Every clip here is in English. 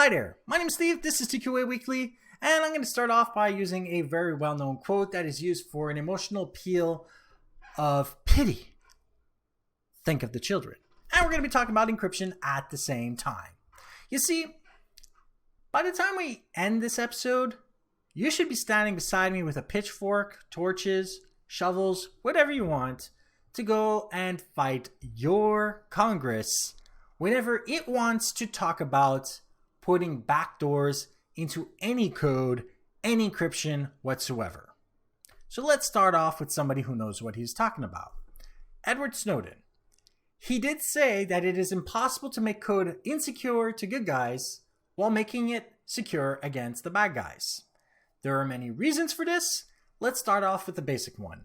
Hi there, my name is Steve, this is TQA Weekly, and I'm going to start off by using a very well-known quote that is used for an emotional appeal of pity. Think of the children. And we're going to be talking about encryption at the same time. You see, by the time we end this episode, you should be standing beside me with a pitchfork, torches, shovels, whatever you want, to go and fight your Congress whenever it wants to talk about putting backdoors into any code, any encryption whatsoever. So let's start off with somebody who knows what he's talking about. Edward Snowden. He did say that it is impossible to make code insecure to good guys while making it secure against the bad guys. There are many reasons for this. Let's start off with the basic one.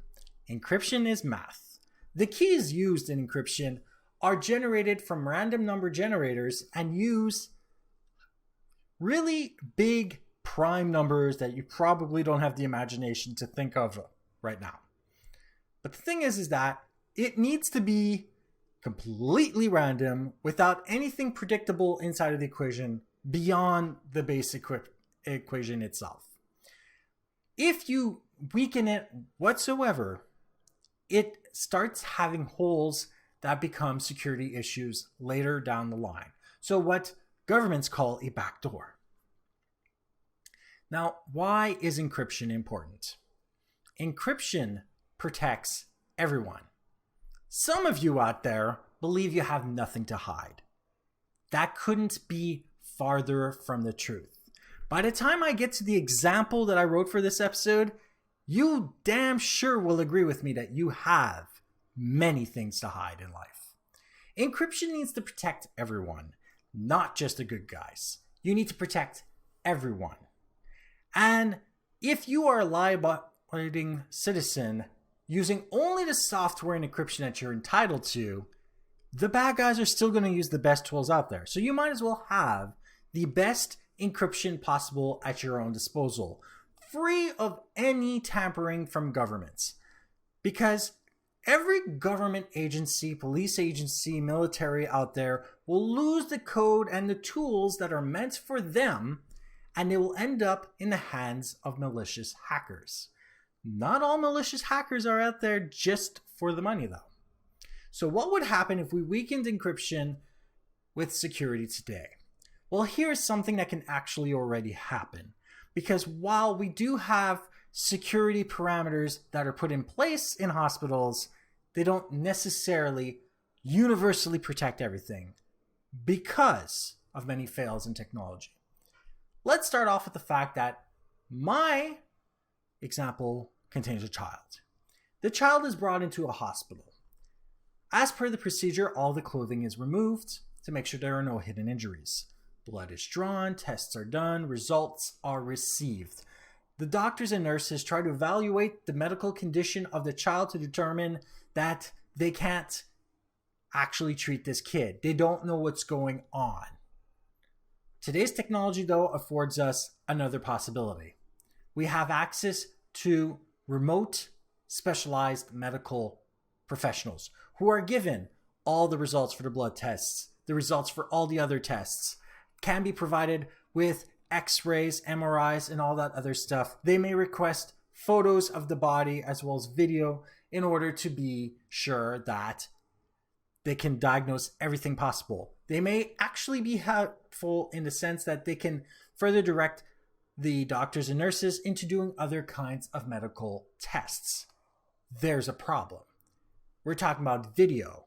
Encryption is math. The keys used in encryption are generated from random number generators and use really big prime numbers that you probably don't have the imagination to think of right now. But the thing is that it needs to be completely random without anything predictable inside of the equation beyond the basic equation itself. If you weaken it whatsoever, it starts having holes that become security issues later down the line. So what governments call a backdoor. Now, why is encryption important? Encryption protects everyone. Some of you out there believe you have nothing to hide. That couldn't be farther from the truth. By the time I get to the example that I wrote for this episode, you damn sure will agree with me that you have many things to hide in life. Encryption needs to protect everyone, not just the good guys. You need to protect everyone. And if you are a law-abiding citizen using only the software and encryption that you're entitled to, the bad guys are still going to use the best tools out there. So you might as well have the best encryption possible at your own disposal, free of any tampering from governments. Because every government agency, police agency, military out there will lose the code and the tools that are meant for them, and they will end up in the hands of malicious hackers. Not all malicious hackers are out there just for the money, though. So what would happen if we weakened encryption with security today? Well, here's something that can actually already happen. Because while we do have security parameters that are put in place in hospitals, they don't necessarily universally protect everything because of many fails in technology. Let's start off with the fact that my example contains a child. The child is brought into a hospital. As per the procedure, all the clothing is removed to make sure there are no hidden injuries. Blood is drawn, tests are done, results are received. The doctors and nurses try to evaluate the medical condition of the child to determine that they can't actually treat this kid. They don't know what's going on. Today's technology, though, affords us another possibility. We have access to remote, specialized medical professionals who are given all the results for the blood tests, the results for all the other tests, can be provided with X-rays, MRIs, and all that other stuff. They may request photos of the body as well as video in order to be sure that they can diagnose everything possible. They may actually be helpful in the sense that they can further direct the doctors and nurses into doing other kinds of medical tests. There's a problem. We're talking about video,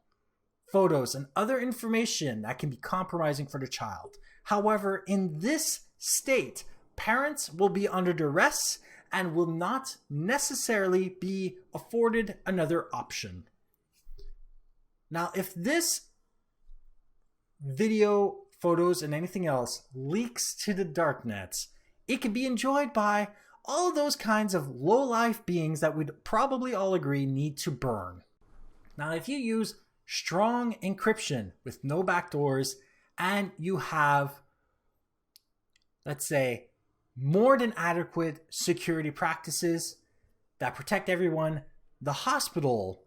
photos, and other information that can be compromising for the child. However, in this state, parents will be under duress and will not necessarily be afforded another option. Now, if this video, photos, and anything else leaks to the darknets, it can be enjoyed by all those kinds of low-life beings that we'd probably all agree need to burn. Now, if you use strong encryption with no backdoors and you have, let's say, more than adequate security practices that protect everyone, the hospital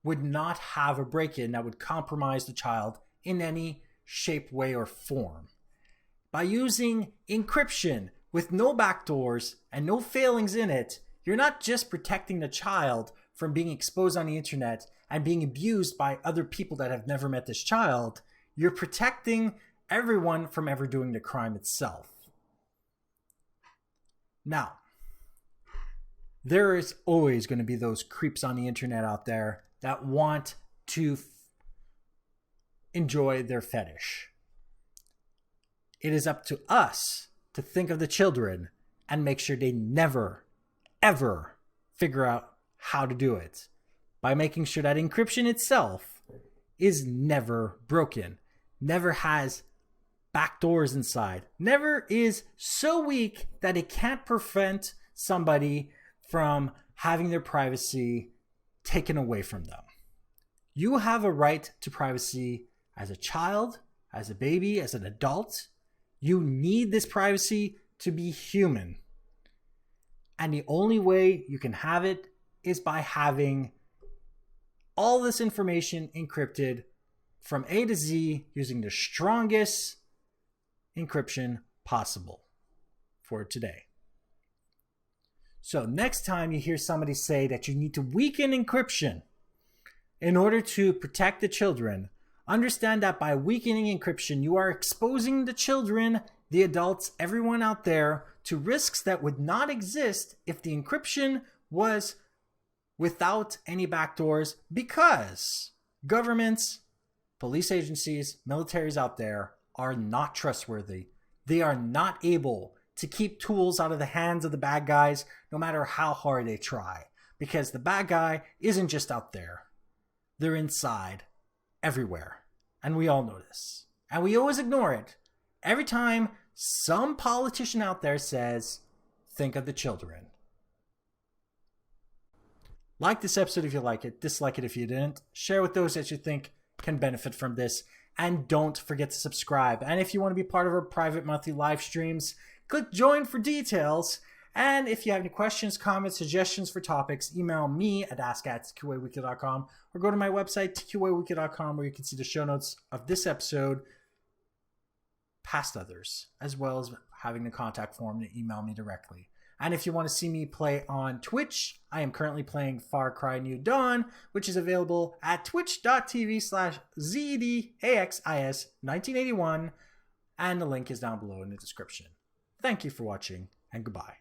would not have a break-in that would compromise the child in any shape, way, or form. By using encryption with no backdoors and no failings in it, you're not just protecting the child from being exposed on the internet and being abused by other people that have never met this child, you're protecting everyone from ever doing the crime itself. Now, there is always going to be those creeps on the internet out there that want to enjoy their fetish. It is up to us to think of the children and make sure they never, ever figure out how to do it by making sure that encryption itself is never broken, never has backdoors inside, never is so weak that it can't prevent somebody from having their privacy taken away from them. You have a right to privacy as a child, as a baby, as an adult. You need this privacy to be human. And the only way you can have it is by having all this information encrypted from A to Z using the strongest encryption possible for today. So next time you hear somebody say that you need to weaken encryption in order to protect the children, understand that by weakening encryption, you are exposing the children, the adults, everyone out there to risks that would not exist if the encryption was without any backdoors, because governments, police agencies, militaries out there are not trustworthy. They are not able to keep tools out of the hands of the bad guys, no matter how hard they try, because the bad guy isn't just out there. They're inside, everywhere. And we all know this. And we always ignore it. Every time some politician out there says, think of the children. Like this episode if you like it, dislike it if you didn't, share with those that you think can benefit from this, and don't forget to subscribe. And if you want to be part of our private monthly live streams, click join for details. And if you have any questions, comments, suggestions for topics, email me at ask@tqaweekly.com or go to my website, tqaweekly.com, where you can see the show notes of this episode, past others, as well as having the contact form to email me directly. And if you want to see me play on Twitch, I am currently playing Far Cry New Dawn, which is available at twitch.tv/ZDAXIS1981, and the link is down below in the description. Thank you for watching, and goodbye.